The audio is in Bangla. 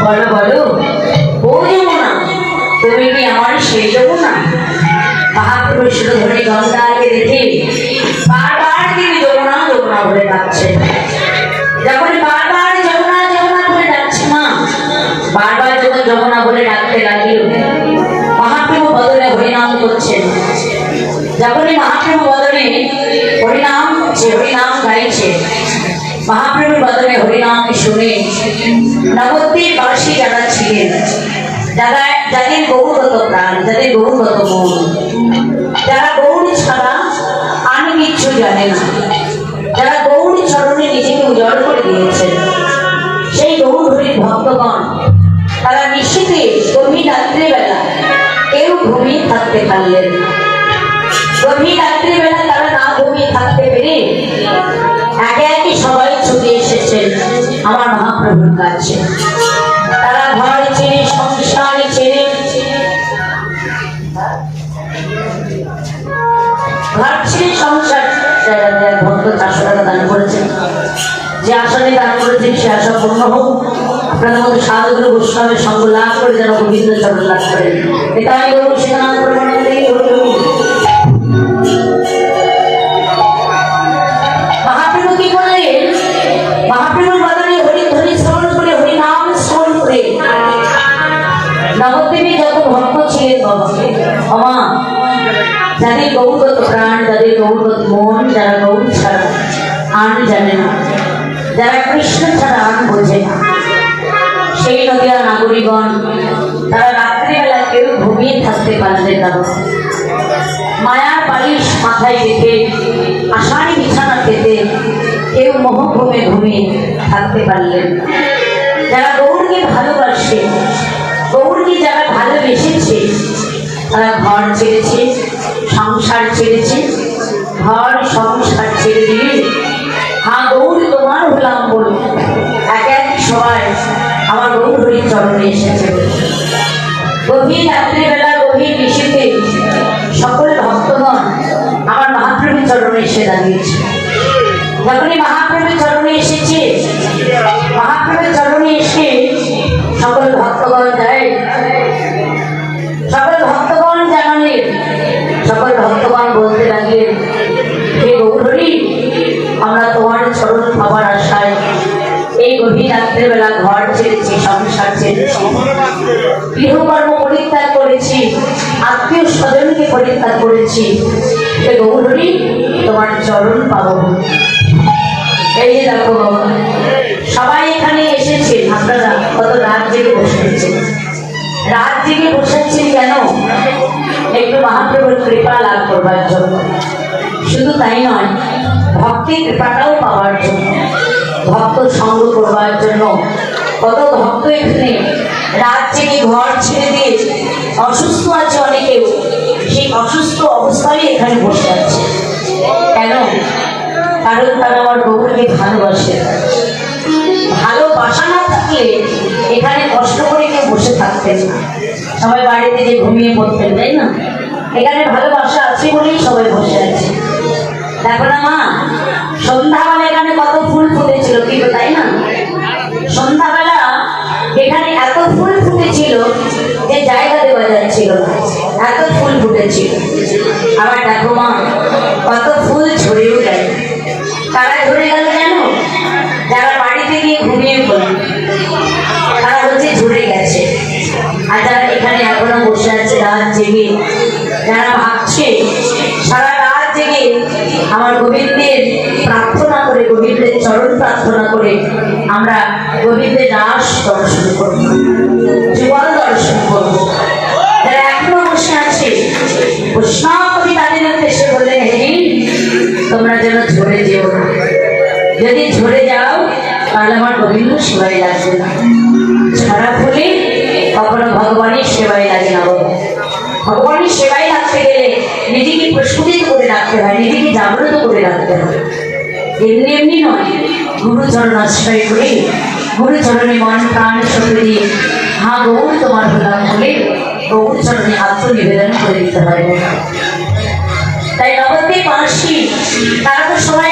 বলো বলো ও যমুনা, তুমি কি আমার সেই যমুনা? মহাপ্রভু সুরধনী গঙ্গাকে দেখে বারবার তিনি যমুনা যমুনা বলে ডাকছেন। যখন বারবার যমুনা যমুনা বলে ডাকছে মা, বারবার যখন যমুনা বলে ডাকতে লাগলো, মহাপ্রভু বদলে হরিনাম করছেন। যখনই মহাপ্রভু বদলে হরিনাম করছে, হরিনাম গাইছে, মহাপ্রভুর বদলে হরিনাম শুনে নবদ্বীপ বাসী যারা ছিলেন, যাদের গৌরগত প্রাণ, যাদের গৌরগত মন, যারা গৌর ছাড়া আর কিচ্ছু জানে না, যারা গৌর চরণে নিজেকে উজাড় করে দিয়েছেন, সেই গৌর হরির ভক্তগণ তারা নিশ্চিতে গভীর রাত্রিবেলা কেউ ঘুমিয়ে থাকতে পারলেন। গভীর রাত্রিবেলা তারা না ঘুমিয়ে থাকতে পেরে একে একে সবাই ছুটে এসেছেন আমার মহাপ্রভুর কাছে। তারা ঘর ছেড়ে, সংসার ছেড়ে, ঘর ছেড়ে সংসার ভক্ত 400 টাকা দান করেছেন। যে আসনে দান করেছেন সে আশা পূর্ণ হোক। আপনাদের মধ্যে সাধুগুরু বৈষ্ণবের সঙ্গ লাভ করে যেন গোবিন্দ চরণ লাভ করেন। এটাই গৌর সেনান পরমানন্দে মহাপ্রভু কি করলেন? মহাপ্রভুর বদলে হরিধ্বনি শ্রবণ করে, হরিনাম শ্রবণ করে নবদ্বীপে যত ভক্ত ছিলেন বাবা, যাদের গৌরগত প্রাণ, যাদের গৌরগত মন, যারা গৌর ছাড়া আন জানে না, যারা কৃষ্ণ ছাড়া আন বোঝে পারলে না। মায়ার বালিশ মাথায় রেখে আষাঢ়ি বিছানা পেতে কেউ মোহভূমে ঘুমিয়ে থাকতে পারলেন না। যারা গৌরকে ভালোবাসে, গৌরকে যারা ভালোবেসেছে, তারা ঘর ছেড়েছে, সংসার ছেড়েছে। ঘর সংসার ছেড়ে দিয়ে হা গৌর তোমার হলাম বলে এক এক সবাই আমার গৌরীর চরণে এসেছে। গভীর রাত্রিবেলা গভীর নিশীথে সকল ভক্তগণ আমার মহাপ্রভুর চরণে এসে দাঁড়িয়েছে। যখনই মহাপ্রভুর চরণে এসেছে, মহাপ্রভুর চরণে এসে সকল ভক্তগণ যায়, সকল ভক্তগণ জানালেন, সকল ভক্তগণ বলতে লাগলেন, হে গৌরী, আমরা তোমার চরণ পাবার আশায় এই গভীর রাত্রেবেলা ঘর ছেড়েছি, সংসার ছেড়েছি, গৃহকর্ম পরিত্যাগ করেছি, আত্মীয় স্বজনকে পরিত্যাগ করেছি। হে গৌরী, তোমার চরণ পাবো। এই যে দেখো সবাই এখানে এসেছেন, আপনারা কত রাত জেগে বসেছেন। রাত জেগে বসেছেন কেন? একটু মহাপ্রভুর কৃপা লাভ করবার জন্য। শুধু তাই নয়, ভক্তির কৃপাটাও পাওয়ার জন্য, ভক্ত সঙ্গ করবার জন্য। কত ভক্ত এখানে রাত জেগে ঘর ছেড়ে দিয়ে, অসুস্থ আছে অনেকেও, সেই অসুস্থ অবস্থায় এখানে বসে আছে। কেন? কারণ তারা আমার গৌরকে ভালোবাসে। ভালোবাসা না থাকলে এখানে কষ্ট করে কেউ বসে থাকতেন না, সবাই বাড়িতে যে ঘুমিয়ে পড়তেন, তাই না? এখানে ভালোবাসা আছে বলেই সবাই বসে আছে। দেখো না মা, সন্ধ্যাবেলা এখানে কত ফুল ফুটেছিল, কিন্তু তাই না? সন্ধ্যাবেলা এখানে এত ফুল ফুটেছিল যে জায়গা দেওয়া যাচ্ছিল না, এত ফুল ফুটেছিল। আবার দেখো মা, কত ফুল ঝরেও যায়। তারা ঝরে গেল কেন? যারা বাড়িতে গিয়ে ঘুমিয়ে পড়ল, তারা হচ্ছে ঝরে গেছে। আর যারা এখানে এখনো বসে আছে রাত জেগে, যারা ভাবছে সারা রাত জেগে আমার গোবিন্দের প্রার্থনা করে, গোবিন্দের চরণ প্রার্থনা করে আমরা গোবিন্দের রাস দর্শন করব, যুগল দর্শন করব। যারা এখনো বসে আছে, বৈষ্ণবপতি তাদের উদ্দেশ্যে বললেন, হে তোমরা যেন ঝরে যেও না। যদি ঝরে যাও তাহলে আমার গোবিন্দ সেবাই লাগবে না। ঝরা ফুলে কখনো ভগবানের সেবাই লাগে না। ভগবানের সেবাই রাখতে গেলে নিজেকে প্রস্ফুটিত করে রাখতে হয়, নিজেকে জাগ্রত করে রাখতে হয়। এমনি এমনি নয়, গুরুচরণ আশ্রয় করে, গুরুচরণে মন প্রাণ সঁপে দিয়ে হা গৌর তোমার হলাম বলে গৌরচরণে আত্মনিবেদন করে দিতে হয়। তাই নবদ্বীপ বাসী তারা তো সবাই